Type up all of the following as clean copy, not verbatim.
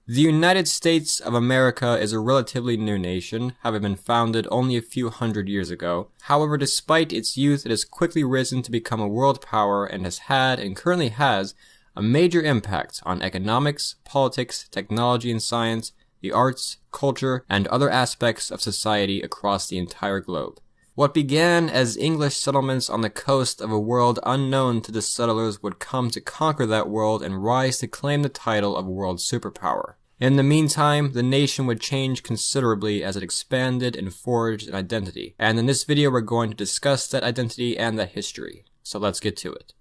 The United States of America is a relatively new nation, having been founded only a few hundred years ago. However, despite its youth, it has quickly risen to become a world power and has had, and currently has, a major impact on economics, politics, technology and science, the arts, culture, and other aspects of society across the entire globe. What began as English settlements on the coast of a world unknown to the settlers would come to conquer that world and rise to claim the title of world superpower. In the meantime, the nation would change considerably as it expanded and forged an identity, and in this video we're going to discuss that identity and that history. So let's get to it.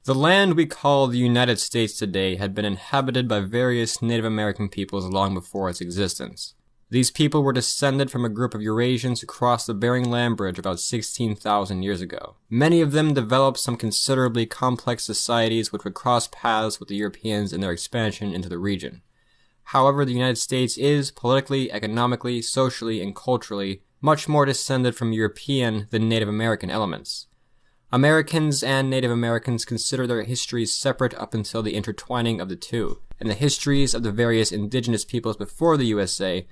The land we call the United States today had been inhabited by various Native American peoples long before its existence. These people were descended from a group of Eurasians who crossed the Bering Land Bridge about 16,000 years ago. Many of them developed some considerably complex societies which would cross paths with the Europeans in their expansion into the region. However, the United States is, politically, economically, socially, and culturally, much more descended from European than Native American elements. Americans and Native Americans consider their histories separate up until the intertwining of the two, and the histories of the various indigenous peoples before the USA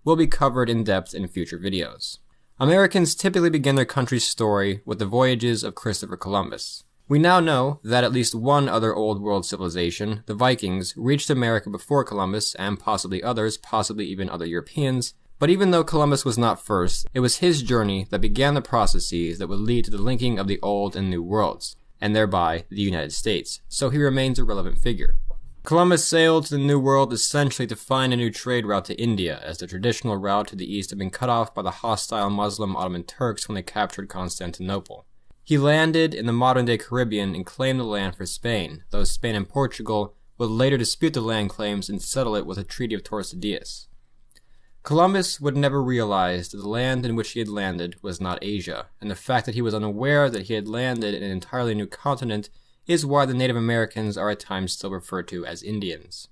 will be covered in depth in future videos. Americans typically begin their country's story with the voyages of Christopher Columbus. We now know that at least one other Old World civilization, the Vikings, reached America before Columbus, and possibly others, possibly even other Europeans. But even though Columbus was not first, it was his journey that began the processes that would lead to the linking of the Old and New Worlds, and thereby the United States, so he remains a relevant figure. Columbus sailed to the New World essentially to find a new trade route to India, as the traditional route to the east had been cut off by the hostile Muslim Ottoman Turks when they captured Constantinople. He landed in the modern-day Caribbean and claimed the land for Spain, though Spain and Portugal would later dispute the land claims and settle it with a Treaty of Tordesillas. Columbus would never realize that the land in which he had landed was not Asia, and the fact that he was unaware that he had landed in an entirely new continent is why the Native Americans are at times still referred to as Indians.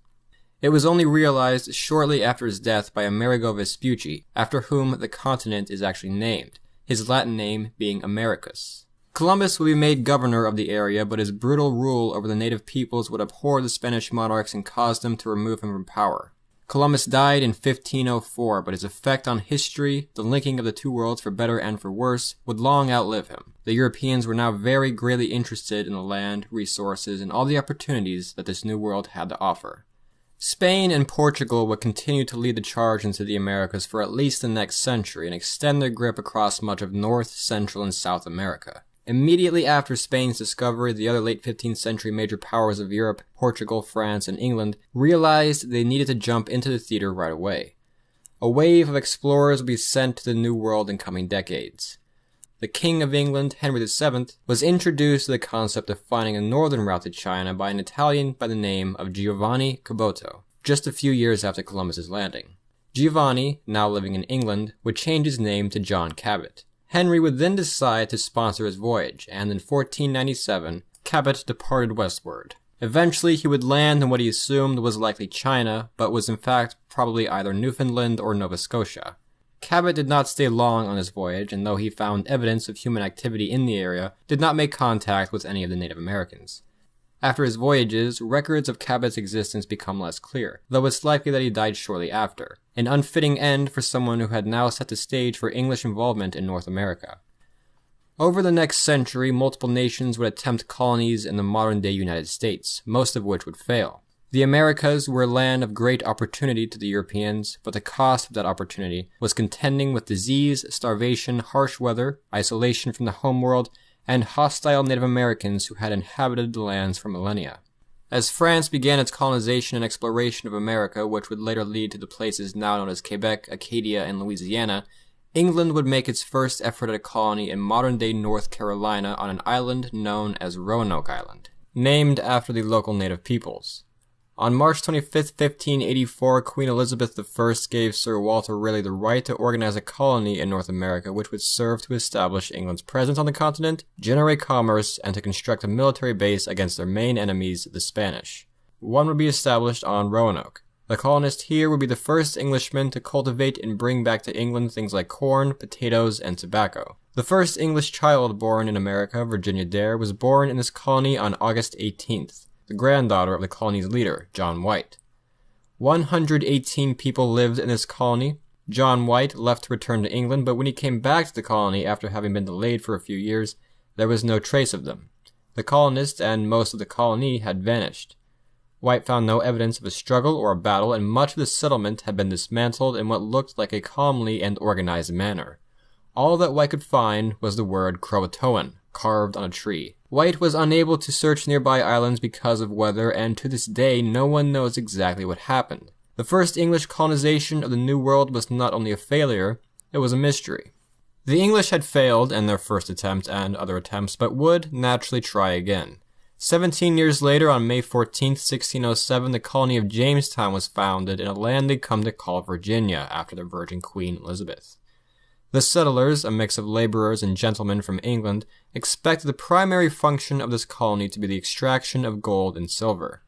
It was only realized shortly after his death by Amerigo Vespucci, after whom the continent is actually named, his Latin name being Americus. Columbus would be made governor of the area, but his brutal rule over the native peoples would abhor the Spanish monarchs and cause them to remove him from power. Columbus died in 1504, but his effect on history, the linking of the two worlds for better and for worse, would long outlive him. The Europeans were now very greatly interested in the land, resources, and all the opportunities that this new world had to offer. Spain and Portugal would continue to lead the charge into the Americas for at least the next century and extend their grip across much of North, Central, and South America. Immediately after Spain's discovery, the other late 15th century major powers of Europe, Portugal, France, and England, realized they needed to jump into the theater right away. A wave of explorers would be sent to the New World in coming decades. The King of England, Henry VII, was introduced to the concept of finding a northern route to China by an Italian by the name of Giovanni Caboto, just a few years after Columbus's landing. Giovanni, now living in England, would change his name to John Cabot. Henry would then decide to sponsor his voyage, and in 1497, Cabot departed westward. Eventually, he would land in what he assumed was likely China, but was in fact probably either Newfoundland or Nova Scotia. Cabot did not stay long on his voyage, and though he found evidence of human activity in the area, did not make contact with any of the Native Americans. After his voyages, records of Cabot's existence become less clear, though it's likely that he died shortly after, an unfitting end for someone who had now set the stage for English involvement in North America. Over the next century, multiple nations would attempt colonies in the modern-day United States, most of which would fail. The Americas were a land of great opportunity to the Europeans, but the cost of that opportunity was contending with disease, starvation, harsh weather, isolation from the homeworld, and hostile Native Americans who had inhabited the lands for millennia. As France began its colonization and exploration of America, which would later lead to the places now known as Quebec, Acadia, and Louisiana, England would make its first effort at a colony in modern-day North Carolina on an island known as Roanoke Island, named after the local native peoples. On March 25, 1584, Queen Elizabeth I gave Sir Walter Raleigh the right to organize a colony in North America which would serve to establish England's presence on the continent, generate commerce, and to construct a military base against their main enemies, the Spanish. One would be established on Roanoke. The colonist here would be the first Englishman to cultivate and bring back to England things like corn, potatoes, and tobacco. The first English child born in America, Virginia Dare, was born in this colony on August 18th. The granddaughter of the colony's leader, John White. 118 people lived in this colony. John White left to return to England, but when he came back to the colony after having been delayed for a few years, there was no trace of them. The colonists and most of the colony had vanished. White found no evidence of a struggle or a battle, and much of the settlement had been dismantled in what looked like a calmly and organized manner. All that White could find was the word Croatoan, carved on a tree. White was unable to search nearby islands because of weather, and to this day no one knows exactly what happened. The first English colonization of the New World was not only a failure, it was a mystery. The English had failed in their first attempt and other attempts, but would naturally try again. 17 years later, on May 14, 1607, the colony of Jamestown was founded in a land they'd come to call Virginia after their Virgin Queen Elizabeth. The settlers, a mix of laborers and gentlemen from England, expected the primary function of this colony to be the extraction of gold and silver.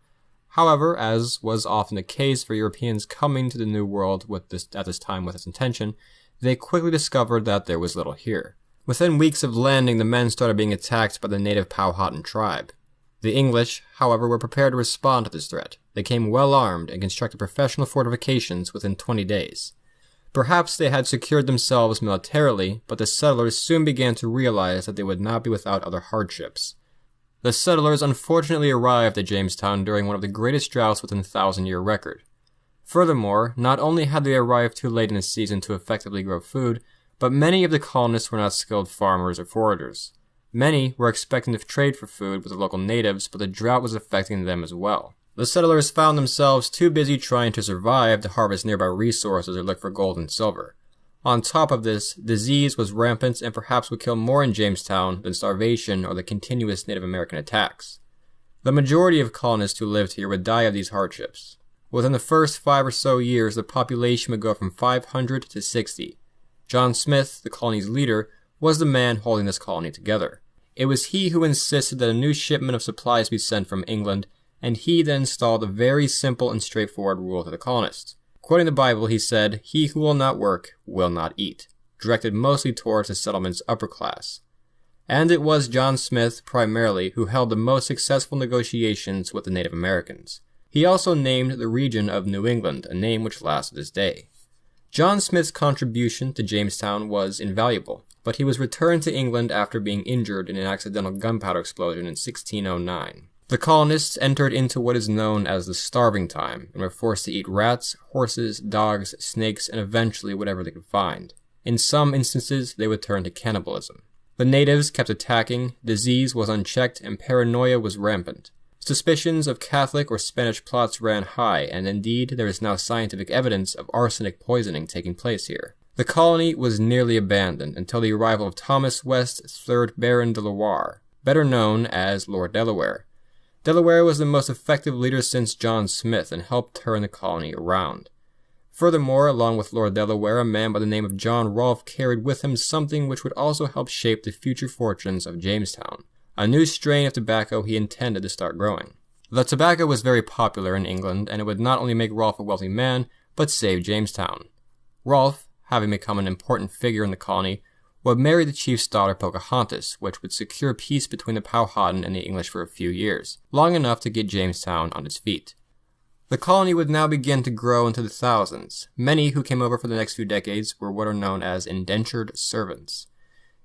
However, as was often the case for Europeans coming to the New World at this time with this intention, they quickly discovered that there was little here. Within weeks of landing, the men started being attacked by the native Powhatan tribe. The English, however, were prepared to respond to this threat. They came well armed and constructed professional fortifications within 20 days. Perhaps they had secured themselves militarily, but the settlers soon began to realize that they would not be without other hardships. The settlers unfortunately arrived at Jamestown during one of the greatest droughts within the 1,000-year record. Furthermore, not only had they arrived too late in the season to effectively grow food, but many of the colonists were not skilled farmers or foragers. Many were expecting to trade for food with the local natives, but the drought was affecting them as well. The settlers found themselves too busy trying to survive to harvest nearby resources or look for gold and silver. On top of this, disease was rampant and perhaps would kill more in Jamestown than starvation or the continuous Native American attacks. The majority of colonists who lived here would die of these hardships. Within the first 5 or so years, the population would go from 500 to 60. John Smith, the colony's leader, was the man holding this colony together. It was he who insisted that a new shipment of supplies be sent from England, and he then installed a very simple and straightforward rule to the colonists. Quoting the Bible, he said, "He who will not work will not eat," directed mostly towards the settlement's upper class. And it was John Smith, primarily, who held the most successful negotiations with the Native Americans. He also named the region of New England, a name which lasts to this day. John Smith's contribution to Jamestown was invaluable, but he was returned to England after being injured in an accidental gunpowder explosion in 1609. The colonists entered into what is known as the starving time and were forced to eat rats, horses, dogs, snakes, and eventually whatever they could find. In some instances, they would turn to cannibalism. The natives kept attacking, disease was unchecked, and paranoia was rampant. Suspicions of Catholic or Spanish plots ran high, and indeed there is now scientific evidence of arsenic poisoning taking place here. The colony was nearly abandoned until the arrival of Thomas West, 3rd Baron de Loire, better known as Lord Delaware. Delaware was the most effective leader since John Smith and helped turn the colony around. Furthermore, along with Lord Delaware, a man by the name of John Rolfe carried with him something which would also help shape the future fortunes of Jamestown. A new strain of tobacco he intended to start growing. The tobacco was very popular in England, and it would not only make Rolfe a wealthy man, but save Jamestown. Rolfe, having become an important figure in the colony, would marry the chief's daughter Pocahontas, which would secure peace between the Powhatan and the English for a few years, long enough to get Jamestown on its feet. The colony would now begin to grow into the thousands. Many who came over for the next few decades were what are known as indentured servants.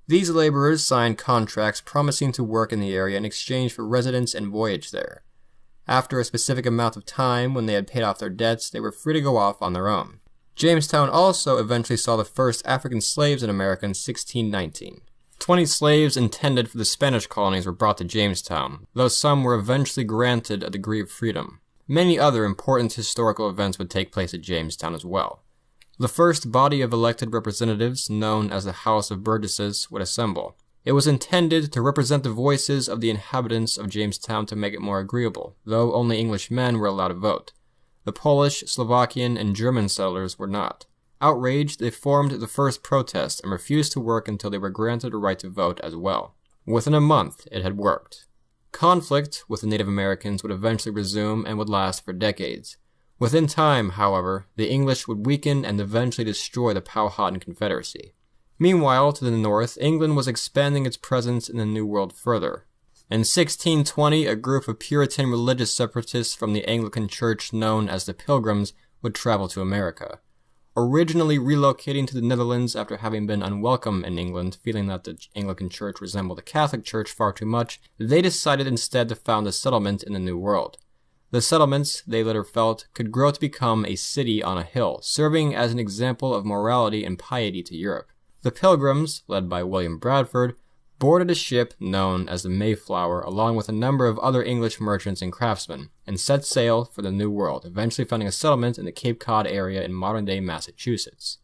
These laborers signed contracts promising to work in the area in exchange for residence and voyage there. After a specific amount of time, when they had paid off their debts, they were free to go off on their own. Jamestown also eventually saw the first African slaves in America in 1619. 20 slaves intended for the Spanish colonies were brought to Jamestown, though some were eventually granted a degree of freedom. Many other important historical events would take place at Jamestown as well. The first body of elected representatives, known as the House of Burgesses, would assemble. It was intended to represent the voices of the inhabitants of Jamestown to make it more agreeable, though only English men were allowed to vote. The Polish, Slovakian, and German settlers were not. Outraged, they formed the first protest and refused to work until they were granted a right to vote as well. Within a month, it had worked. Conflict with the Native Americans would eventually resume and would last for decades. Within time, however, the English would weaken and eventually destroy the Powhatan Confederacy. Meanwhile, to the north, England was expanding its presence in the New World further. In 1620, a group of Puritan religious separatists from the Anglican Church known as the Pilgrims would travel to America. Originally relocating to the Netherlands after having been unwelcome in England, feeling that the Anglican Church resembled the Catholic Church far too much, they decided instead to found a settlement in the New World. The settlements, they later felt, could grow to become a city on a hill, serving as an example of morality and piety to Europe. The Pilgrims, led by William Bradford, boarded a ship known as the Mayflower along with a number of other English merchants and craftsmen, and set sail for the New World, eventually finding a settlement in the Cape Cod area in modern-day Massachusetts.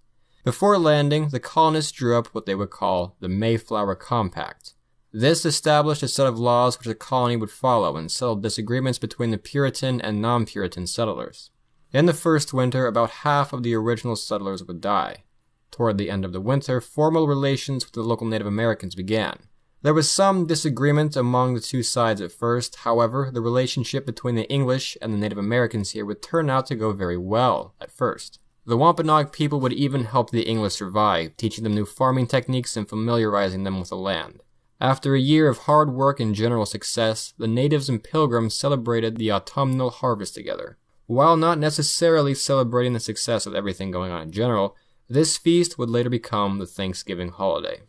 Before landing, the colonists drew up what they would call the Mayflower Compact. This established a set of laws which the colony would follow and settled disagreements between the Puritan and non-Puritan settlers. In the first winter, about half of the original settlers would die. Toward the end of the winter, formal relations with the local Native Americans began. There was some disagreement among the two sides at first. However, the relationship between the English and the Native Americans here would turn out to go very well at first. The Wampanoag people would even help the English survive, teaching them new farming techniques and familiarizing them with the land. After a year of hard work and general success, the natives and Pilgrims celebrated the autumnal harvest together. While not necessarily celebrating the success of everything going on in general, this feast would later become the Thanksgiving holiday.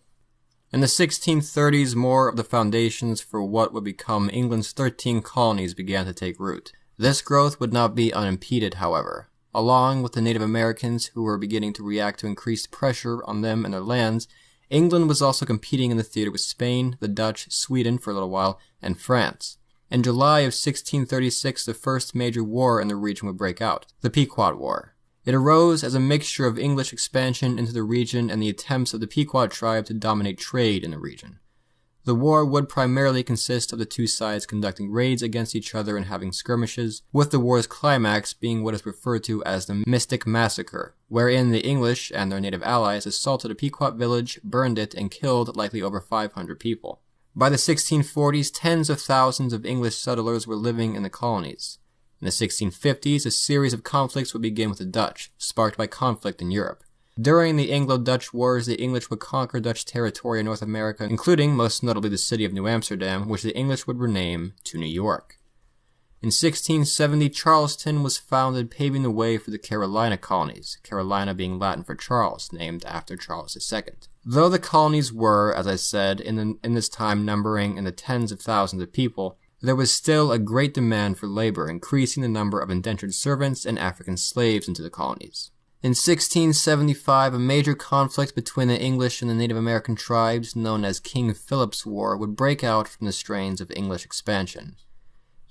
In the 1630s, more of the foundations for what would become England's 13 colonies began to take root. This growth would not be unimpeded, however. Along with the Native Americans who were beginning to react to increased pressure on them and their lands, England was also competing in the theater with Spain, the Dutch, Sweden for a little while, and France. In July of 1636, the first major war in the region would break out, the Pequot War. It arose as a mixture of English expansion into the region and the attempts of the Pequot tribe to dominate trade in the region. The war would primarily consist of the two sides conducting raids against each other and having skirmishes, with the war's climax being what is referred to as the Mystic Massacre, wherein the English and their native allies assaulted a Pequot village, burned it, and killed likely over 500 people. By the 1640s, tens of thousands of English settlers were living in the colonies. In the 1650s, a series of conflicts would begin with the Dutch, sparked by conflict in Europe. During the Anglo-Dutch Wars, the English would conquer Dutch territory in North America, including, most notably, the city of New Amsterdam, which the English would rename to New York. In 1670, Charleston was founded, paving the way for the Carolina colonies, Carolina being Latin for Charles, named after Charles II. Though the colonies were, as I said, in this time numbering in the tens of thousands of people, there was still a great demand for labor, increasing the number of indentured servants and African slaves into the colonies. In 1675, a major conflict between the English and the Native American tribes, known as King Philip's War, would break out from the strains of English expansion.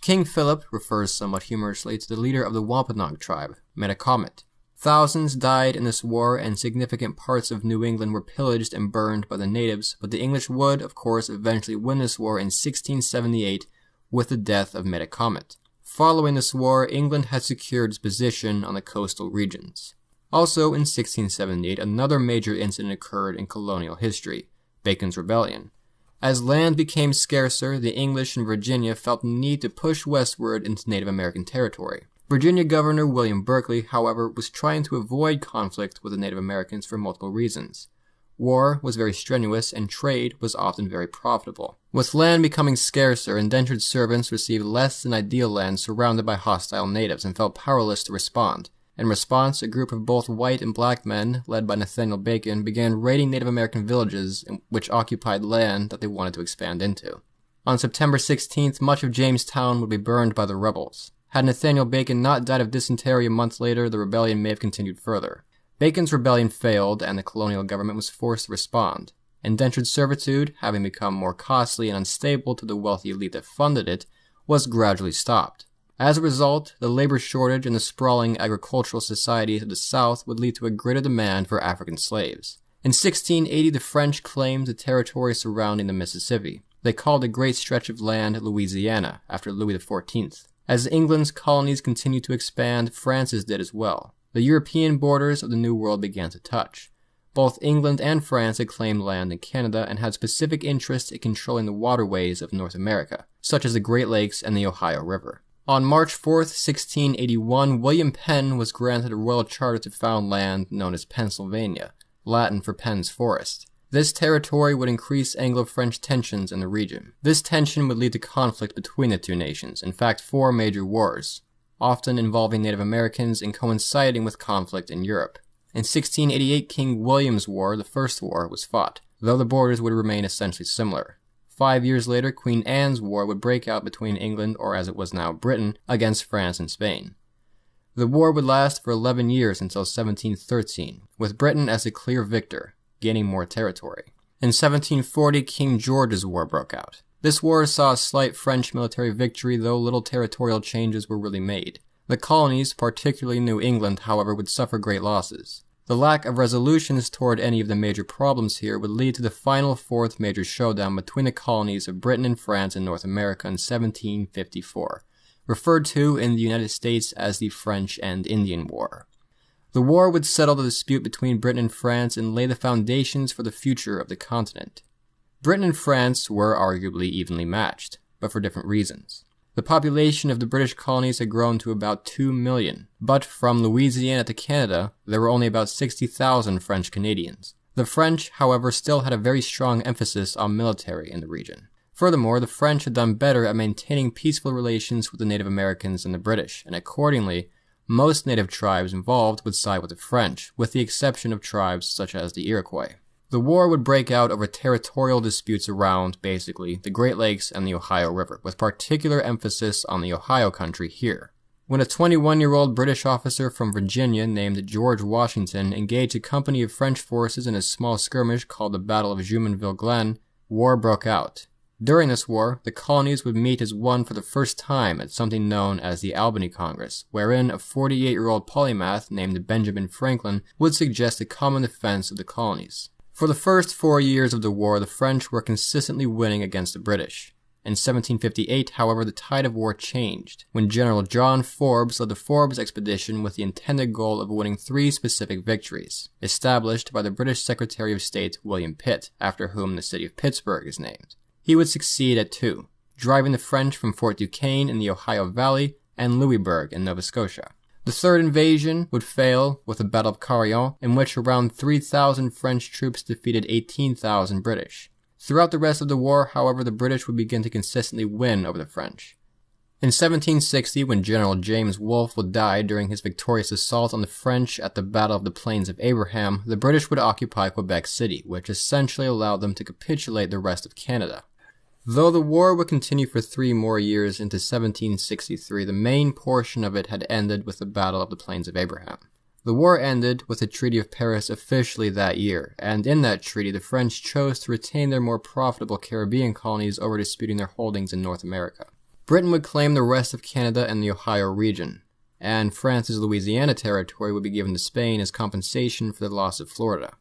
King Philip refers somewhat humorously to the leader of the Wampanoag tribe, Metacomet. Thousands died in this war, and significant parts of New England were pillaged and burned by the natives, but the English would, of course, eventually win this war in 1678 with the death of Metacomet. Following this war, England had secured its position on the coastal regions. Also, in 1678, another major incident occurred in colonial history, Bacon's Rebellion. As land became scarcer, the English in Virginia felt the need to push westward into Native American territory. Virginia Governor William Berkeley, however, was trying to avoid conflict with the Native Americans for multiple reasons. War was very strenuous, and trade was often very profitable. With land becoming scarcer, indentured servants received less than ideal land surrounded by hostile natives and felt powerless to respond. In response, a group of both white and black men, led by Nathaniel Bacon, began raiding Native American villages which occupied land that they wanted to expand into. On September 16th, much of Jamestown would be burned by the rebels. Had Nathaniel Bacon not died of dysentery a month later, the rebellion may have continued further. Bacon's rebellion failed, and the colonial government was forced to respond. Indentured servitude, having become more costly and unstable to the wealthy elite that funded it, was gradually stopped. As a result, the labor shortage and the sprawling agricultural societies of the South would lead to a greater demand for African slaves. In 1680, the French claimed the territory surrounding the Mississippi. They called a great stretch of land Louisiana, after Louis XIV. As England's colonies continued to expand, France's did as well. The European borders of the New World began to touch. Both England and France had claimed land in Canada and had specific interests in controlling the waterways of North America, such as the Great Lakes and the Ohio River. On March 4, 1681, William Penn was granted a royal charter to found land known as Pennsylvania, Latin for Penn's Forest. This territory would increase Anglo-French tensions in the region. This tension would lead to conflict between the two nations, in fact 4 major wars, often involving Native Americans and coinciding with conflict in Europe. In 1688, King William's War, the First War, was fought, though the borders would remain essentially similar. 5 years later, Queen Anne's War would break out between England, or as it was now Britain, against France and Spain. The war would last for 11 years until 1713, with Britain as the clear victor, gaining more territory. In 1740, King George's War broke out. This war saw a slight French military victory, though little territorial changes were really made. The colonies, particularly New England, however, would suffer great losses. The lack of resolutions toward any of the major problems here would lead to the final 4th major showdown between the colonies of Britain and France in North America in 1754, referred to in the United States as the French and Indian War. The war would settle the dispute between Britain and France and lay the foundations for the future of the continent. Britain and France were arguably evenly matched, but for different reasons. The population of the British colonies had grown to about 2 million, but from Louisiana to Canada, there were only about 60,000 French Canadians. The French, however, still had a very strong emphasis on military in the region. Furthermore, the French had done better at maintaining peaceful relations with the Native Americans and the British, and accordingly, most native tribes involved would side with the French, with the exception of tribes such as the Iroquois. The war would break out over territorial disputes around, basically, the Great Lakes and the Ohio River, with particular emphasis on the Ohio country here. When a 21-year-old British officer from Virginia named George Washington engaged a company of French forces in a small skirmish called the Battle of Jumonville Glen, war broke out. During this war, the colonies would meet as one for the first time at something known as the Albany Congress, wherein a 48-year-old polymath named Benjamin Franklin would suggest a common defense of the colonies. For the first 4 years of the war, the French were consistently winning against the British. In 1758, however, the tide of war changed, when General John Forbes led the Forbes expedition with the intended goal of winning 3 specific victories, established by the British Secretary of State William Pitt, after whom the city of Pittsburgh is named. He would succeed at 2, driving the French from Fort Duquesne in the Ohio Valley and Louisburg in Nova Scotia. The third invasion would fail with the Battle of Carillon, in which around 3,000 French troops defeated 18,000 British. Throughout the rest of the war, however, the British would begin to consistently win over the French. In 1760, when General James Wolfe would die during his victorious assault on the French at the Battle of the Plains of Abraham, the British would occupy Quebec City, which essentially allowed them to capitulate the rest of Canada. Though the war would continue for 3 more years into 1763, the main portion of it had ended with the Battle of the Plains of Abraham. The war ended with the Treaty of Paris officially that year, and in that treaty the French chose to retain their more profitable Caribbean colonies over disputing their holdings in North America. Britain would claim the rest of Canada and the Ohio region, and France's Louisiana territory would be given to Spain as compensation for the loss of Florida.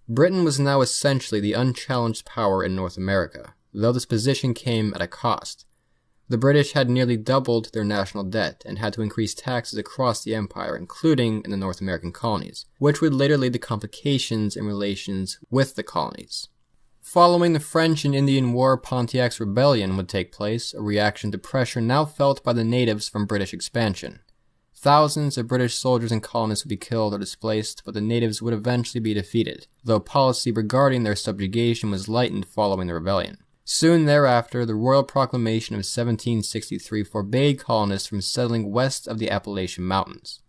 Britain was now essentially the unchallenged power in North America, though this position came at a cost. The British had nearly doubled their national debt and had to increase taxes across the empire, including in the North American colonies, which would later lead to complications in relations with the colonies. Following the French and Indian War, Pontiac's Rebellion would take place, a reaction to pressure now felt by the natives from British expansion. Thousands of British soldiers and colonists would be killed or displaced, but the natives would eventually be defeated, though policy regarding their subjugation was lightened following the rebellion. Soon thereafter, the Royal Proclamation of 1763 forbade colonists from settling west of the Appalachian Mountains.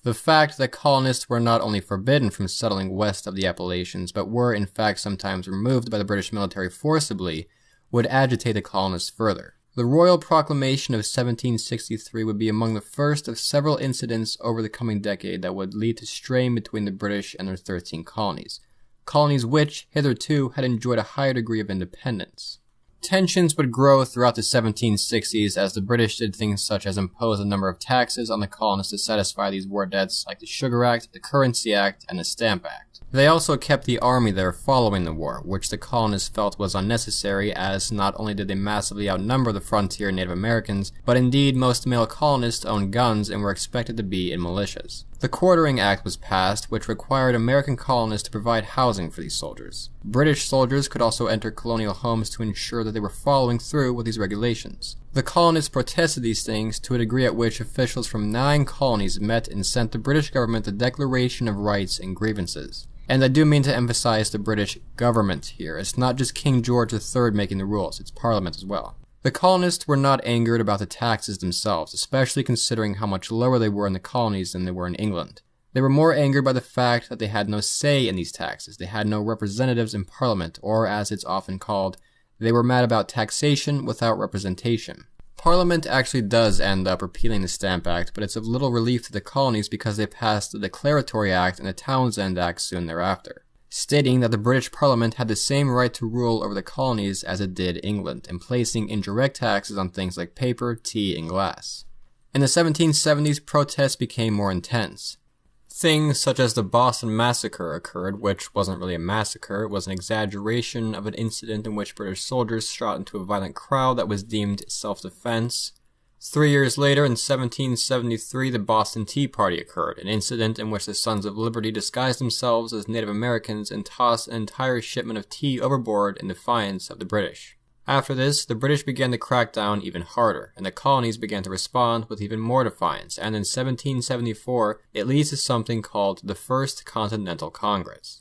The fact that colonists were not only forbidden from settling west of the Appalachians, but were in fact sometimes removed by the British military forcibly, would agitate the colonists further. The Royal Proclamation of 1763 would be among the first of several incidents over the coming decade that would lead to strain between the British and their 13 colonies. Colonies which, hitherto, had enjoyed a higher degree of independence. Tensions would grow throughout the 1760s as the British did things such as impose a number of taxes on the colonists to satisfy these war debts, like the Sugar Act, the Currency Act, and the Stamp Act. They also kept the army there following the war, which the colonists felt was unnecessary, as not only did they massively outnumber the frontier Native Americans, but indeed most male colonists owned guns and were expected to be in militias. The Quartering Act was passed, which required American colonists to provide housing for these soldiers. British soldiers could also enter colonial homes to ensure that they were following through with these regulations. The colonists protested these things to a degree at which officials from 9 colonies met and sent the British government the Declaration of Rights and Grievances. And I do mean to emphasize the British government here. It's not just King George III making the rules, it's Parliament as well. The colonists were not angered about the taxes themselves, especially considering how much lower they were in the colonies than they were in England. They were more angered by the fact that they had no say in these taxes. They had no representatives in Parliament, or as it's often called, they were mad about taxation without representation. Parliament actually does end up repealing the Stamp Act, but it's of little relief to the colonies because they passed the Declaratory Act and the Townshend Act soon thereafter, stating that the British Parliament had the same right to rule over the colonies as it did England, and placing indirect taxes on things like paper, tea, and glass. In the 1770s, protests became more intense. Things such as the Boston Massacre occurred, which wasn't really a massacre, it was an exaggeration of an incident in which British soldiers shot into a violent crowd that was deemed self-defense. 3 years later, in 1773, the Boston Tea Party occurred, an incident in which the Sons of Liberty disguised themselves as Native Americans and tossed an entire shipment of tea overboard in defiance of the British. After this, the British began to crack down even harder, and the colonies began to respond with even more defiance, and in 1774, it leads to something called the First Continental Congress.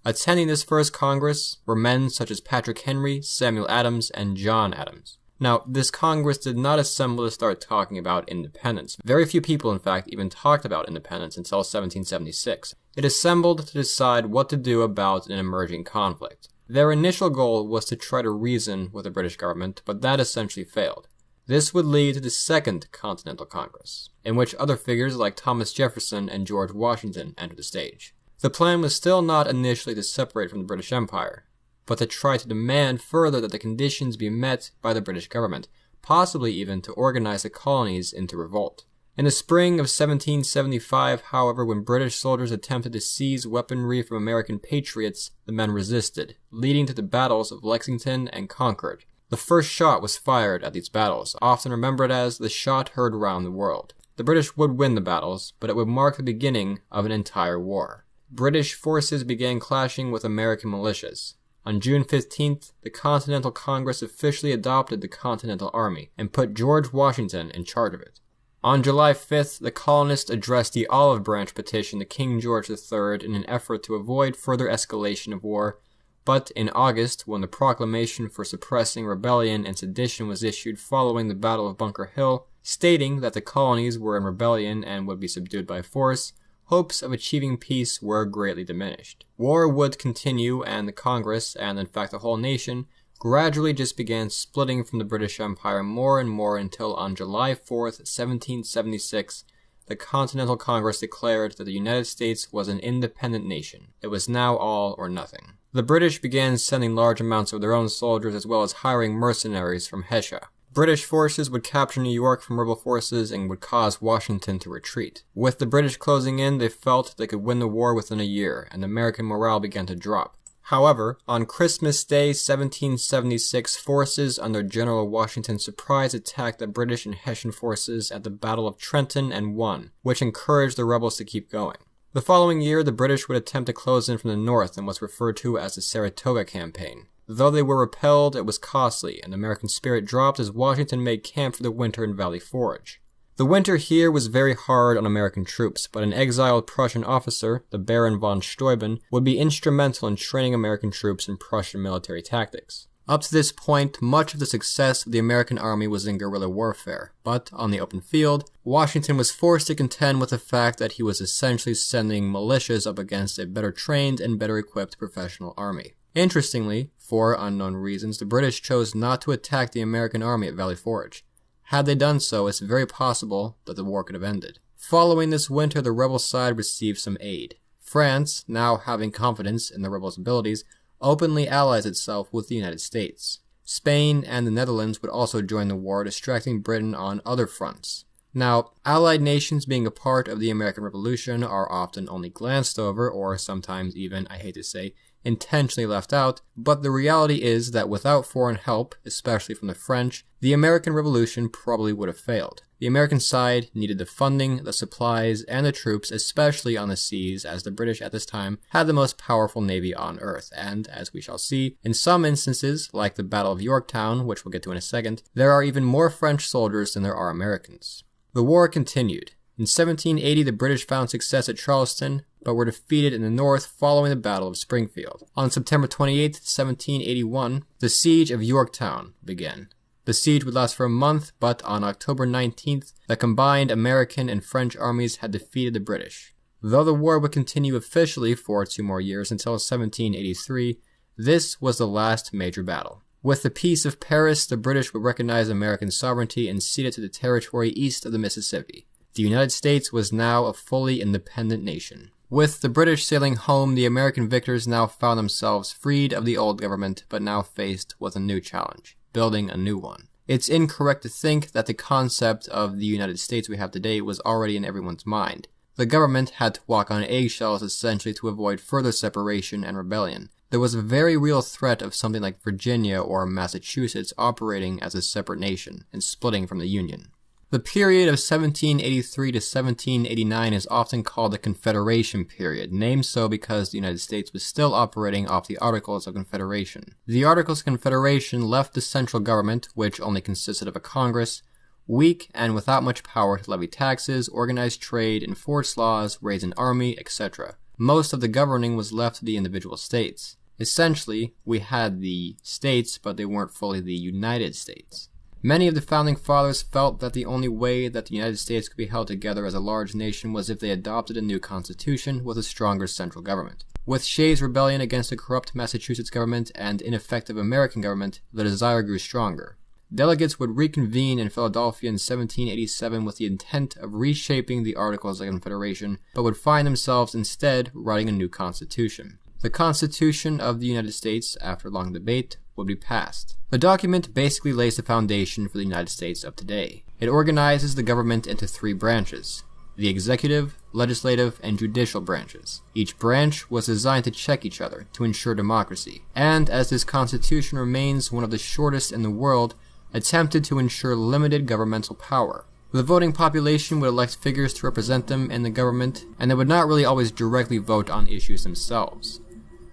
Attending this first Congress were men such as Patrick Henry, Samuel Adams, and John Adams. Now, this Congress did not assemble to start talking about independence. Very few people, in fact, even talked about independence until 1776. It assembled to decide what to do about an emerging conflict. Their initial goal was to try to reason with the British government, but that essentially failed. This would lead to the Second Continental Congress, in which other figures like Thomas Jefferson and George Washington entered the stage. The plan was still not initially to separate from the British Empire, but to try to demand further that the conditions be met by the British government, possibly even to organize the colonies into revolt. In the spring of 1775, however, when British soldiers attempted to seize weaponry from American patriots, the men resisted, leading to the battles of Lexington and Concord. The first shot was fired at these battles, often remembered as the shot heard round the world. The British would win the battles, but it would mark the beginning of an entire war. British forces began clashing with American militias. On June 15th, the Continental Congress officially adopted the Continental Army and put George Washington in charge of it. On July 5th, the colonists addressed the Olive Branch petition to King George III in an effort to avoid further escalation of war, but in August, when the proclamation for suppressing rebellion and sedition was issued following the Battle of Bunker Hill, stating that the colonies were in rebellion and would be subdued by force, hopes of achieving peace were greatly diminished. War would continue, and the Congress, and in fact the whole nation, gradually just began splitting from the British Empire more and more until on July 4th, 1776, the Continental Congress declared that the United States was an independent nation. It was now all or nothing. The British began sending large amounts of their own soldiers as well as hiring mercenaries from Hesse. British forces would capture New York from rebel forces and would cause Washington to retreat. With the British closing in, they felt they could win the war within a year, and American morale began to drop. However, on Christmas Day 1776, forces under General Washington surprise attacked the British and Hessian forces at the Battle of Trenton and won, which encouraged the rebels to keep going. The following year, the British would attempt to close in from the north in what's referred to as the Saratoga Campaign. Though they were repelled, it was costly, and American spirit dropped as Washington made camp for the winter in Valley Forge. The winter here was very hard on American troops, but an exiled Prussian officer, the Baron von Steuben, would be instrumental in training American troops in Prussian military tactics. Up to this point, much of the success of the American army was in guerrilla warfare, but on the open field, Washington was forced to contend with the fact that he was essentially sending militias up against a better trained and better equipped professional army. Interestingly, for unknown reasons, the British chose not to attack the American army at Valley Forge. Had they done so, it's very possible that the war could have ended. Following this winter, the rebel side received some aid. France, now having confidence in the rebels' abilities, openly allies itself with the United States. Spain and the Netherlands would also join the war, distracting Britain on other fronts. Now, allied nations being a part of the American Revolution are often only glanced over, or sometimes even, I hate to say, intentionally left out, but the reality is that without foreign help, especially from the French, the American Revolution probably would have failed. The American side needed the funding, the supplies, and the troops, especially on the seas, as the British at this time had the most powerful navy on Earth, and, as we shall see, in some instances, like the Battle of Yorktown, which we'll get to in a second, there are even more French soldiers than there are Americans. The war continued. In 1780, the British found success at Charleston, but were defeated in the north following the Battle of Springfield. On September 28, 1781, the Siege of Yorktown began. The siege would last for a month, but on October 19th, the combined American and French armies had defeated the British. Though the war would continue officially for 2 more years until 1783, this was the last major battle. With the Peace of Paris, the British would recognize American sovereignty and cede it to the territory east of the Mississippi. The United States was now a fully independent nation. With the British sailing home, the American victors now found themselves freed of the old government, but now faced with a new challenge: building a new one. It's incorrect to think that the concept of the United States we have today was already in everyone's mind. The government had to walk on eggshells essentially to avoid further separation and rebellion. There was a very real threat of something like Virginia or Massachusetts operating as a separate nation and splitting from the Union. The period of 1783 to 1789 is often called the Confederation period, named so because the United States was still operating off the Articles of Confederation. The Articles of Confederation left the central government, which only consisted of a Congress, weak and without much power to levy taxes, organize trade, enforce laws, raise an army, etc. Most of the governing was left to the individual states. Essentially, we had the states, but they weren't fully the United States. Many of the founding fathers felt that the only way that the United States could be held together as a large nation was if they adopted a new constitution with a stronger central government. With Shays' rebellion against a corrupt Massachusetts government and ineffective American government, the desire grew stronger. Delegates would reconvene in Philadelphia in 1787 with the intent of reshaping the Articles of Confederation, but would find themselves instead writing a new constitution. The Constitution of the United States, after long debate, would be passed. The document basically lays the foundation for the United States of today. It organizes the government into 3 branches: the executive, legislative, and judicial branches. Each branch was designed to check each other, to ensure democracy, and as this constitution remains one of the shortest in the world, attempted to ensure limited governmental power. The voting population would elect figures to represent them in the government, and they would not really always directly vote on issues themselves.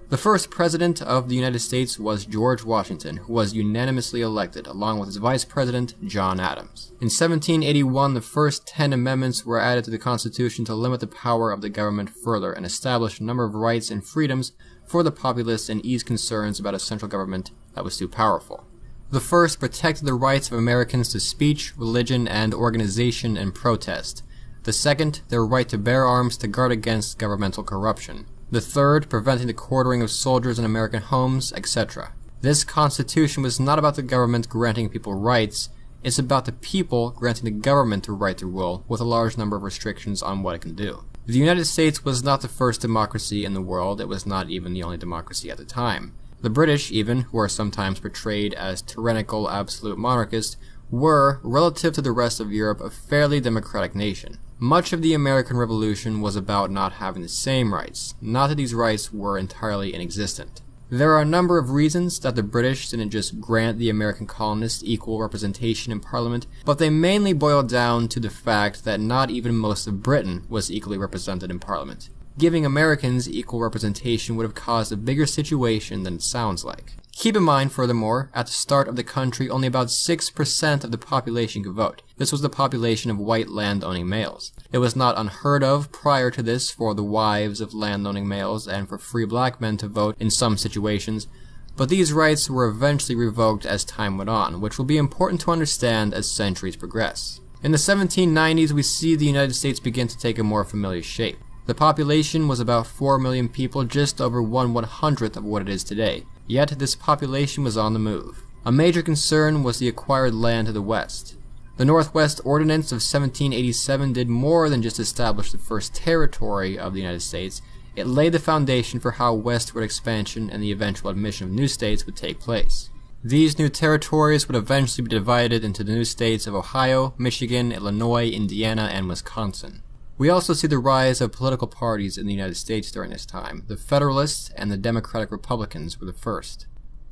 The first president of the United States was George Washington, who was unanimously elected, along with his vice president, John Adams. In 1781, the first 10 amendments were added to the Constitution to limit the power of the government further and establish a number of rights and freedoms for the populace and ease concerns about a central government that was too powerful. The first protected the rights of Americans to speech, religion, and organization and protest. The second, their right to bear arms to guard against governmental corruption. The third, preventing the quartering of soldiers in American homes, etc. This constitution was not about the government granting people rights, it's about the people granting the government a right to rule, with a large number of restrictions on what it can do. The United States was not the first democracy in the world, it was not even the only democracy at the time. The British, even, who are sometimes portrayed as tyrannical absolute monarchists, were, relative to the rest of Europe, a fairly democratic nation. Much of the American Revolution was about not having the same rights, not that these rights were entirely inexistent. There are a number of reasons that the British didn't just grant the American colonists equal representation in Parliament, but they mainly boil down to the fact that not even most of Britain was equally represented in Parliament. Giving Americans equal representation would have caused a bigger situation than it sounds like. Keep in mind, furthermore, at the start of the country, only about 6% of the population could vote. This was the population of white land-owning males. It was not unheard of prior to this for the wives of land-owning males and for free black men to vote in some situations, but these rights were eventually revoked as time went on, which will be important to understand as centuries progress. In the 1790s, we see the United States begin to take a more familiar shape. The population was about 4 million people, just over 1/100th of what it is today. Yet this population was on the move. A major concern was the acquired land to the west. The Northwest Ordinance of 1787 did more than just establish the first territory of the United States. It laid the foundation for how westward expansion and the eventual admission of new states would take place. These new territories would eventually be divided into the new states of Ohio, Michigan, Illinois, Indiana, and Wisconsin. We also see the rise of political parties in the United States during this time. The Federalists and the Democratic Republicans were the first.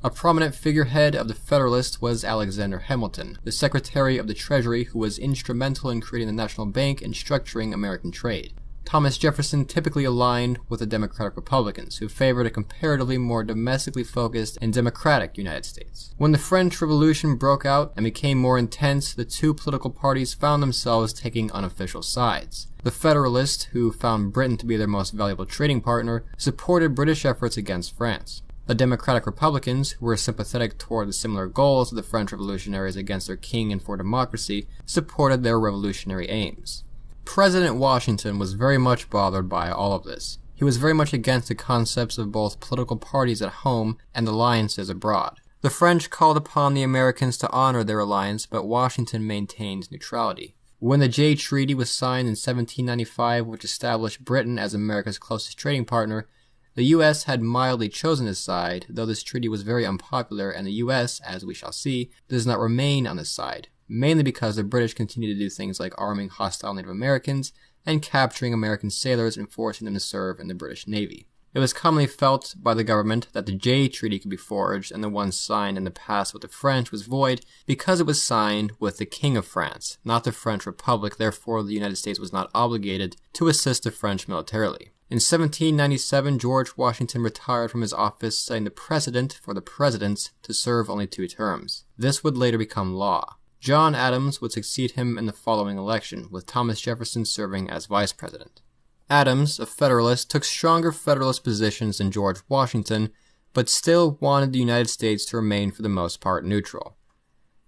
A prominent figurehead of the Federalists was Alexander Hamilton, the Secretary of the Treasury who was instrumental in creating the National Bank and structuring American trade. Thomas Jefferson typically aligned with the Democratic Republicans, who favored a comparatively more domestically focused and democratic United States. When the French Revolution broke out and became more intense, the two political parties found themselves taking unofficial sides. The Federalists, who found Britain to be their most valuable trading partner, supported British efforts against France. The Democratic Republicans, who were sympathetic toward the similar goals of the French revolutionaries against their king and for democracy, supported their revolutionary aims. President Washington was very much bothered by all of this. He was very much against the concepts of both political parties at home and alliances abroad. The French called upon the Americans to honor their alliance, but Washington maintained neutrality. When the Jay Treaty was signed in 1795, which established Britain as America's closest trading partner, the U.S. had mildly chosen his side, though this treaty was very unpopular, and the U.S., as we shall see, does not remain on this side, mainly because the British continued to do things like arming hostile Native Americans and capturing American sailors and forcing them to serve in the British Navy. It was commonly felt by the government that the Jay Treaty could be forged and the one signed in the past with the French was void because it was signed with the King of France, not the French Republic. Therefore, the United States was not obligated to assist the French militarily. In 1797, George Washington retired from his office, setting the precedent for the presidents to serve only 2 terms. This would later become law. John Adams would succeed him in the following election, with Thomas Jefferson serving as vice president. Adams, a Federalist, took stronger Federalist positions than George Washington, but still wanted the United States to remain for the most part neutral.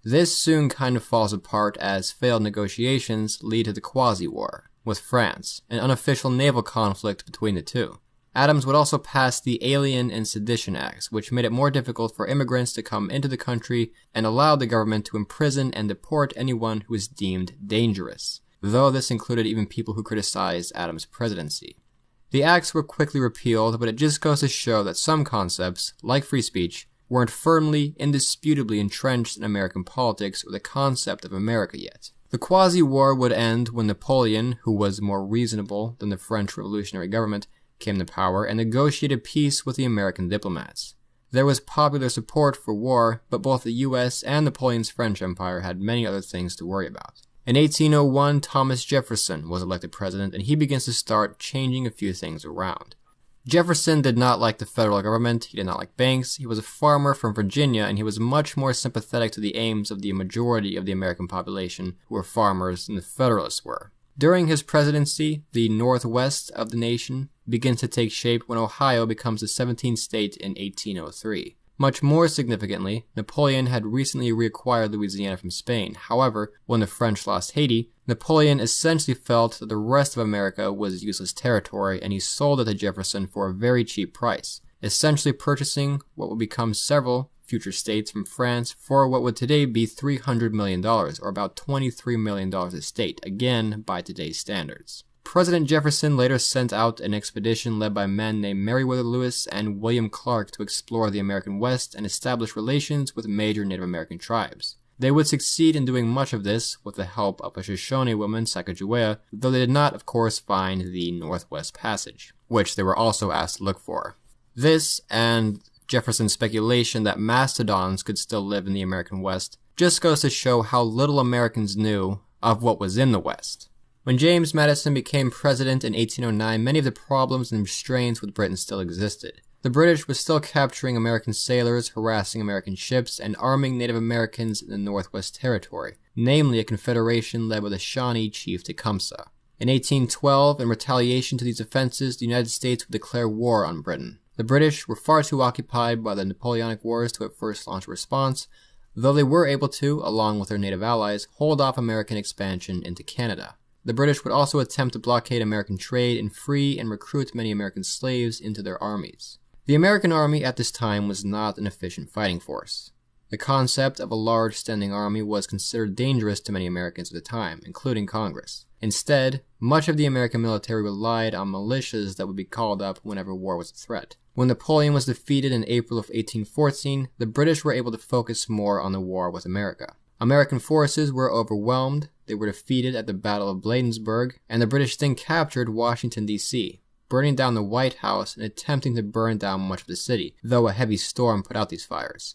This soon kind of falls apart as failed negotiations lead to the Quasi-War with France, an unofficial naval conflict between the two. Adams would also pass the Alien and Sedition Acts, which made it more difficult for immigrants to come into the country and allowed the government to imprison and deport anyone who was deemed dangerous, though this included even people who criticized Adams' presidency. The acts were quickly repealed, but it just goes to show that some concepts, like free speech, weren't firmly, indisputably entrenched in American politics or the concept of America yet. The Quasi-War would end when Napoleon, who was more reasonable than the French revolutionary government, came to power and negotiated peace with the American diplomats. There was popular support for war, but both the U.S. and Napoleon's French Empire had many other things to worry about. In 1801, Thomas Jefferson was elected president, and he begins to start changing a few things around. Jefferson did not like the federal government, he did not like banks, he was a farmer from Virginia, and he was much more sympathetic to the aims of the majority of the American population who were farmers than the Federalists were. During his presidency, the northwest of the nation begins to take shape when Ohio becomes the 17th state in 1803. Much more significantly, Napoleon had recently reacquired Louisiana from Spain. However, when the French lost Haiti, Napoleon essentially felt that the rest of America was useless territory, and he sold it to Jefferson for a very cheap price, essentially purchasing what would become several future states from France for what would today be $300 million, or about $23 million a state, again by today's standards. President Jefferson later sent out an expedition led by men named Meriwether Lewis and William Clark to explore the American West and establish relations with major Native American tribes. They would succeed in doing much of this with the help of a Shoshone woman, Sacagawea, though they did not, of course, find the Northwest Passage, which they were also asked to look for. This, and Jefferson's speculation that mastodons could still live in the American West, just goes to show how little Americans knew of what was in the West. When James Madison became president in 1809, many of the problems and restraints with Britain still existed. The British were still capturing American sailors, harassing American ships, and arming Native Americans in the Northwest Territory, namely a confederation led by the Shawnee chief Tecumseh. In 1812, in retaliation to these offenses, the United States would declare war on Britain. The British were far too occupied by the Napoleonic Wars to at first launch a response, though they were able to, along with their native allies, hold off American expansion into Canada. The British would also attempt to blockade American trade and free and recruit many American slaves into their armies. The American army at this time was not an efficient fighting force. The concept of a large standing army was considered dangerous to many Americans at the time, including Congress. Instead, much of the American military relied on militias that would be called up whenever war was a threat. When Napoleon was defeated in April of 1814, the British were able to focus more on the war with America. American forces were overwhelmed, they were defeated at the Battle of Bladensburg, and the British then captured Washington, D.C., burning down the White House and attempting to burn down much of the city, though a heavy storm put out these fires.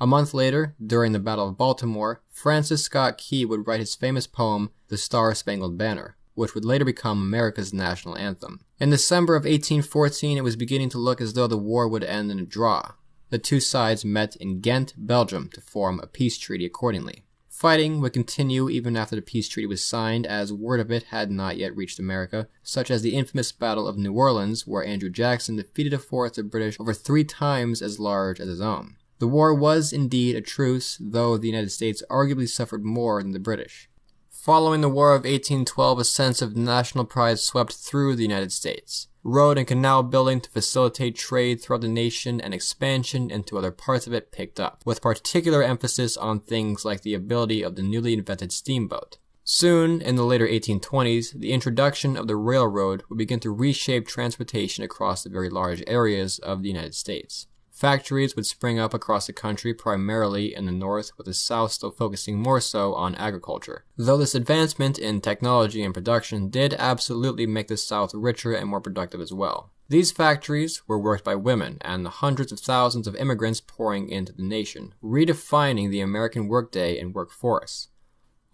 A month later, during the Battle of Baltimore, Francis Scott Key would write his famous poem, The Star-Spangled Banner. which would later become America's national anthem. In December of 1814, it was beginning to look as though the war would end in a draw. The two sides met in Ghent, Belgium, to form a peace treaty accordingly. Fighting would continue even after the peace treaty was signed, as word of it had not yet reached America, such as the infamous Battle of New Orleans, where Andrew Jackson defeated a force of British over 3 times as large as his own. The war was indeed a truce, though the United States arguably suffered more than the British. Following the War of 1812, a sense of national pride swept through the United States. Road and canal building to facilitate trade throughout the nation and expansion into other parts of it picked up, with particular emphasis on things like the ability of the newly invented steamboat. Soon, in the later 1820s, the introduction of the railroad would begin to reshape transportation across the very large areas of the United States. Factories would spring up across the country, primarily in the north, with the south still focusing more so on agriculture. Though this advancement in technology and production did absolutely make the south richer and more productive as well. These factories were worked by women and the hundreds of thousands of immigrants pouring into the nation, redefining the American workday and workforce.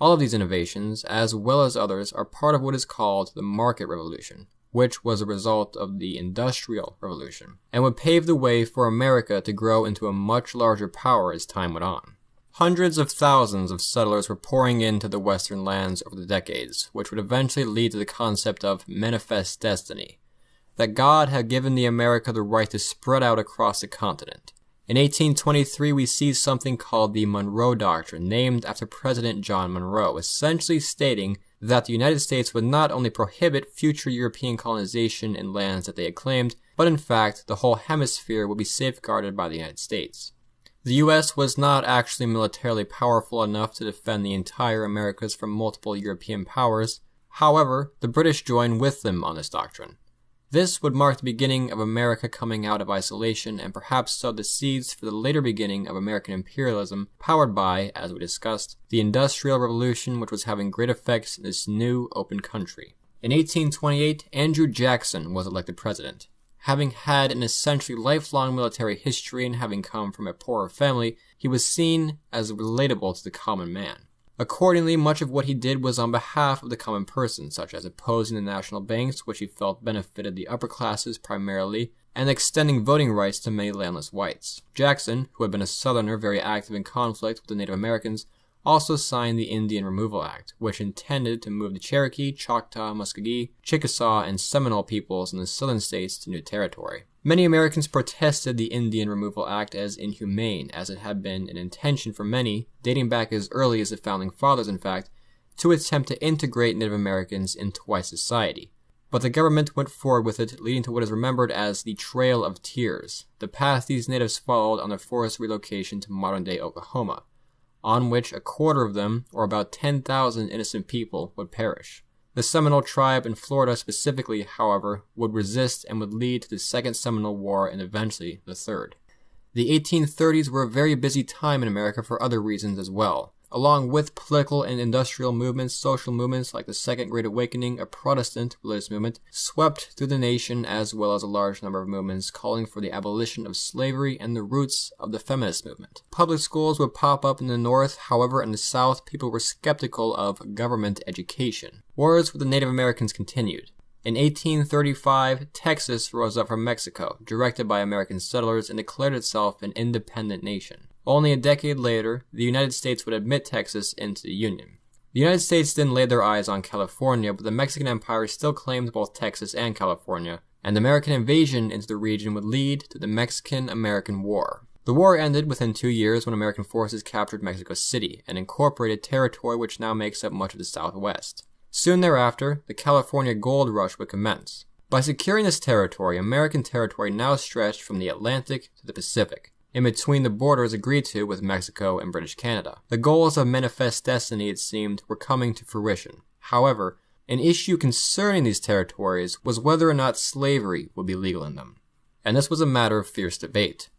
All of these innovations, as well as others, are part of what is called the market revolution, which was a result of the Industrial Revolution, and would pave the way for America to grow into a much larger power as time went on. Hundreds of thousands of settlers were pouring into the western lands over the decades, which would eventually lead to the concept of manifest destiny, that God had given the America the right to spread out across the continent. In 1823, we see something called the Monroe Doctrine, named after President John Monroe, essentially stating that the United States would not only prohibit future European colonization in lands that they had claimed, but in fact, the whole hemisphere would be safeguarded by the United States. The US was not actually militarily powerful enough to defend the entire Americas from multiple European powers. However, the British joined with them on this doctrine. This would mark the beginning of America coming out of isolation and perhaps sow the seeds for the later beginning of American imperialism, powered by, as we discussed, the Industrial Revolution, which was having great effects in this new, open country. In 1828, Andrew Jackson was elected president. Having had an essentially lifelong military history and having come from a poorer family, he was seen as relatable to the common man. Accordingly, much of what he did was on behalf of the common person, such as opposing the national banks, which he felt benefited the upper classes primarily, and extending voting rights to many landless whites. Jackson, who had been a Southerner very active in conflict with the Native Americans, also signed the Indian Removal Act, which intended to move the Cherokee, Choctaw, Muskogee, Chickasaw, and Seminole peoples in the southern states to new territory. Many Americans protested the Indian Removal Act as inhumane, as it had been an intention for many, dating back as early as the Founding Fathers in fact, to attempt to integrate Native Americans into white society. But the government went forward with it, leading to what is remembered as the Trail of Tears, the path these natives followed on their forced relocation to modern-day Oklahoma, on which a quarter of them, or about 10,000 innocent people, would perish. The Seminole tribe in Florida specifically, however, would resist and would lead to the Second Seminole War and eventually the Third. The 1830s were a very busy time in America for other reasons as well. Along with political and industrial movements, social movements like the Second Great Awakening, a Protestant religious movement, swept through the nation, as well as a large number of movements calling for the abolition of slavery and the roots of the feminist movement. Public schools would pop up in the North, however in the South people were skeptical of government education. Wars with the Native Americans continued. In 1835, Texas rose up from Mexico, directed by American settlers, and declared itself an independent nation. Only a decade later, the United States would admit Texas into the Union. The United States then laid their eyes on California, but the Mexican Empire still claimed both Texas and California, and American invasion into the region would lead to the Mexican-American War. The war ended within 2 years when American forces captured Mexico City, an incorporated territory which now makes up much of the Southwest. Soon thereafter, the California Gold Rush would commence. By securing this territory, American territory now stretched from the Atlantic to the Pacific, in between the borders agreed to with Mexico and British Canada. The goals of manifest destiny, it seemed, were coming to fruition. However, an issue concerning these territories was whether or not slavery would be legal in them, and this was a matter of fierce debate.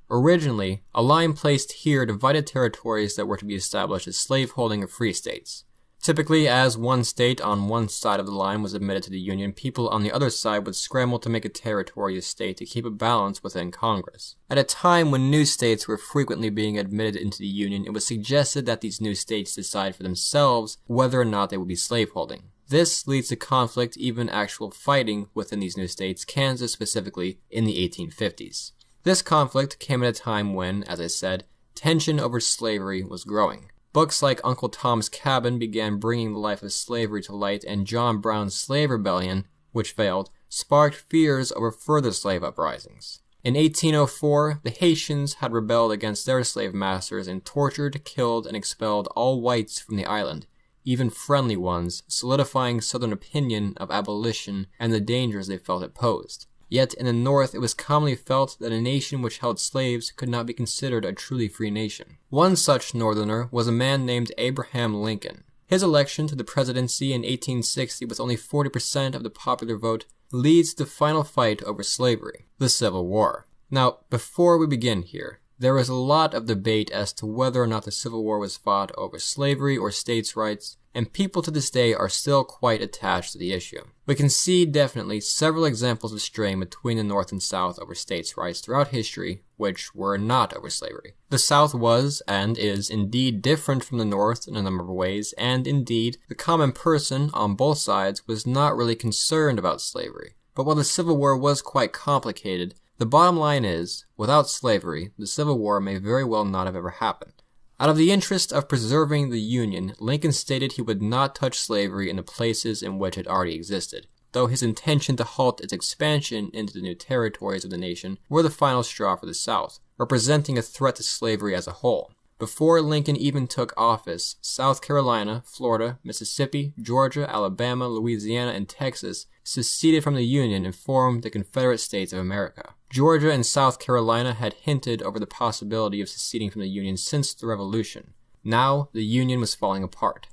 Originally, a line placed here divided territories that were to be established as slaveholding or free states. Typically, as one state on one side of the line was admitted to the Union, people on the other side would scramble to make a territory a state to keep a balance within Congress. At a time when new states were frequently being admitted into the Union, it was suggested that these new states decide for themselves whether or not they would be slaveholding. This leads to conflict, even actual fighting within these new states, Kansas specifically, in the 1850s. This conflict came at a time when, as I said, tension over slavery was growing. Books like Uncle Tom's Cabin began bringing the life of slavery to light, and John Brown's Slave Rebellion, which failed, sparked fears over further slave uprisings. In 1804, the Haitians had rebelled against their slave masters and tortured, killed, and expelled all whites from the island, even friendly ones, solidifying Southern opinion of abolition and the dangers they felt it posed. Yet in the North, it was commonly felt that a nation which held slaves could not be considered a truly free nation. One such Northerner was a man named Abraham Lincoln. His election to the presidency in 1860 with only 40% of the popular vote leads to the final fight over slavery, the Civil War. Now, before we begin here, there is a lot of debate as to whether or not the Civil War was fought over slavery or states' rights, and people to this day are still quite attached to the issue. We can see definitely several examples of straying between the North and South over states' rights throughout history, which were not over slavery. The South was, and is, indeed different from the North in a number of ways, and indeed, the common person on both sides was not really concerned about slavery. But while the Civil War was quite complicated, the bottom line is, without slavery, the Civil War may very well not have ever happened. Out of the interest of preserving the Union, Lincoln stated he would not touch slavery in the places in which it already existed, though his intention to halt its expansion into the new territories of the nation were the final straw for the South, representing a threat to slavery as a whole. Before Lincoln even took office, South Carolina, Florida, Mississippi, Georgia, Alabama, Louisiana, and Texas seceded from the Union and formed the Confederate States of America. Georgia and South Carolina had hinted over the possibility of seceding from the Union since the Revolution. Now, the Union was falling apart.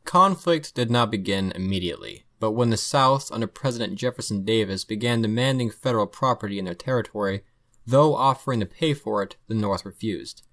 Conflict did not begin immediately, but when the South, under President Jefferson Davis, began demanding federal property in their territory, though offering to pay for it, the North refused.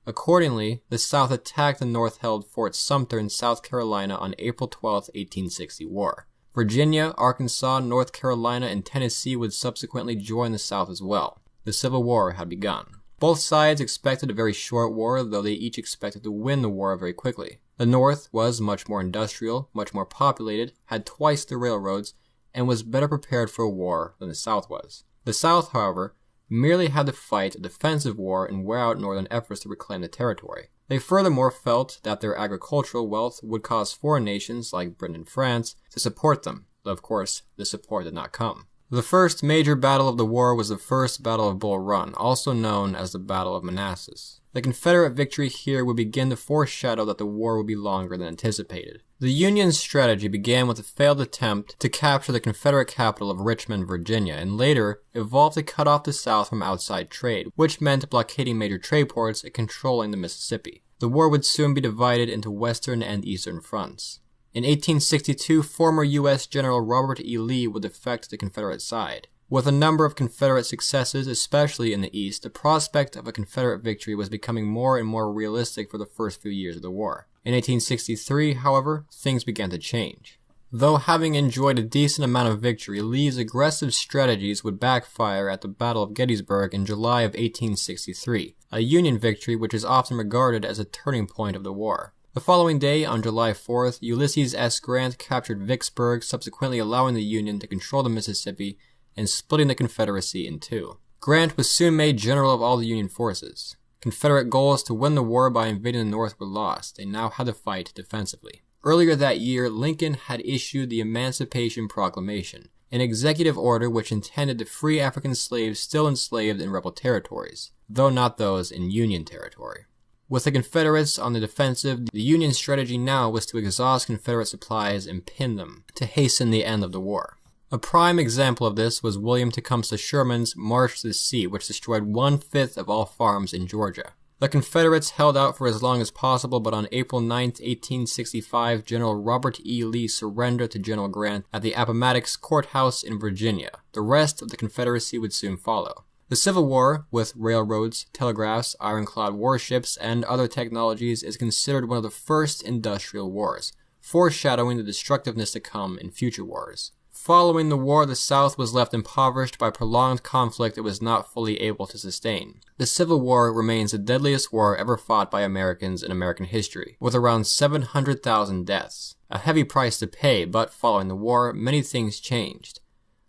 Accordingly, the South attacked the North-held Fort Sumter in South Carolina on April 12, 1860 war. Virginia, Arkansas, North Carolina, and Tennessee would subsequently join the South as well. The Civil War had begun. Both sides expected a very short war, though they each expected to win the war very quickly. The North was much more industrial, much more populated, had twice the railroads, and was better prepared for a war than the South was. The South, however, merely had to fight a defensive war and wear out Northern efforts to reclaim the territory. They furthermore felt that their agricultural wealth would cause foreign nations like Britain and France to support them, though of course the support did not come. The first major battle of the war was the First Battle of Bull Run, also known as the Battle of Manassas. The Confederate victory here would begin to foreshadow that the war would be longer than anticipated. The Union's strategy began with a failed attempt to capture the Confederate capital of Richmond, Virginia, and later evolved to cut off the South from outside trade, which meant blockading major trade ports and controlling the Mississippi. The war would soon be divided into Western and Eastern fronts. In 1862, former U.S. General Robert E. Lee would defect to the Confederate side. With a number of Confederate successes, especially in the East, the prospect of a Confederate victory was becoming more and more realistic for the first few years of the war. In 1863, however, things began to change. Though having enjoyed a decent amount of victory, Lee's aggressive strategies would backfire at the Battle of Gettysburg in July of 1863, a Union victory which is often regarded as a turning point of the war. The following day, on July 4th, Ulysses S. Grant captured Vicksburg, subsequently allowing the Union to control the Mississippi and splitting the Confederacy in two. Grant was soon made general of all the Union forces. Confederate goals to win the war by invading the North were lost. They now had to fight defensively. Earlier that year, Lincoln had issued the Emancipation Proclamation, an executive order which intended to free African slaves still enslaved in rebel territories, though not those in Union territory. With the Confederates on the defensive, the Union strategy now was to exhaust Confederate supplies and pin them, to hasten the end of the war. A prime example of this was William Tecumseh Sherman's March to the Sea, which destroyed 1/5 of all farms in Georgia. The Confederates held out for as long as possible, but on April 9, 1865, General Robert E. Lee surrendered to General Grant at the Appomattox Courthouse in Virginia. The rest of the Confederacy would soon follow. The Civil War, with railroads, telegraphs, ironclad warships, and other technologies, is considered one of the first industrial wars, foreshadowing the destructiveness to come in future wars. Following the war, the South was left impoverished by prolonged conflict it was not fully able to sustain. The Civil War remains the deadliest war ever fought by Americans in American history, with around 700,000 deaths. A heavy price to pay, but following the war, many things changed.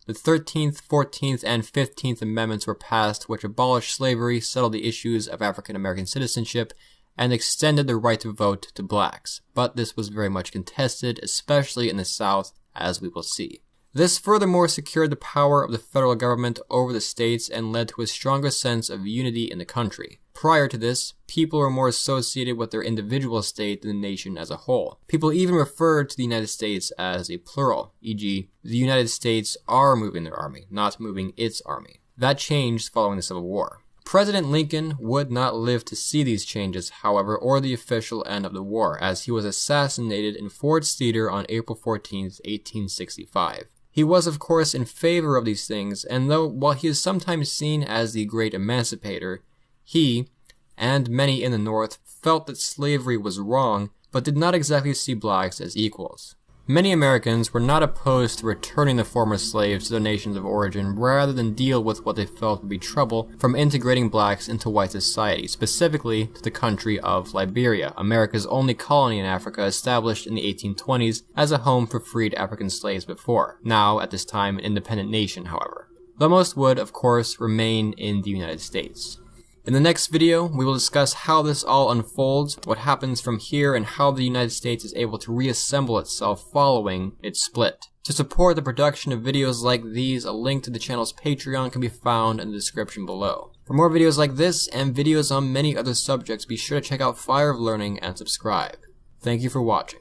The 13th, 14th, and 15th Amendments were passed, which abolished slavery, settled the issues of African American citizenship, and extended the right to vote to blacks. But this was very much contested, especially in the South, as we will see. This furthermore secured the power of the federal government over the states and led to a stronger sense of unity in the country. Prior to this, people were more associated with their individual state than the nation as a whole. People even referred to the United States as a plural, e.g., the United States are moving their army, not moving its army. That changed following the Civil War. President Lincoln would not live to see these changes, however, or the official end of the war, as he was assassinated in Ford's Theater on April 14, 1865. He was, of course, in favor of these things, and while he is sometimes seen as the great emancipator, he, and many in the North, felt that slavery was wrong, but did not exactly see blacks as equals. Many Americans were not opposed to returning the former slaves to their nations of origin rather than deal with what they felt would be trouble from integrating blacks into white society, specifically to the country of Liberia, America's only colony in Africa, established in the 1820s as a home for freed African slaves before, now at this time an independent nation, however. Though most would, of course, remain in the United States. In the next video, we will discuss how this all unfolds, what happens from here, and how the United States is able to reassemble itself following its split. To support the production of videos like these, a link to the channel's Patreon can be found in the description below. For more videos like this, and videos on many other subjects, be sure to check out Fire of Learning and subscribe. Thank you for watching.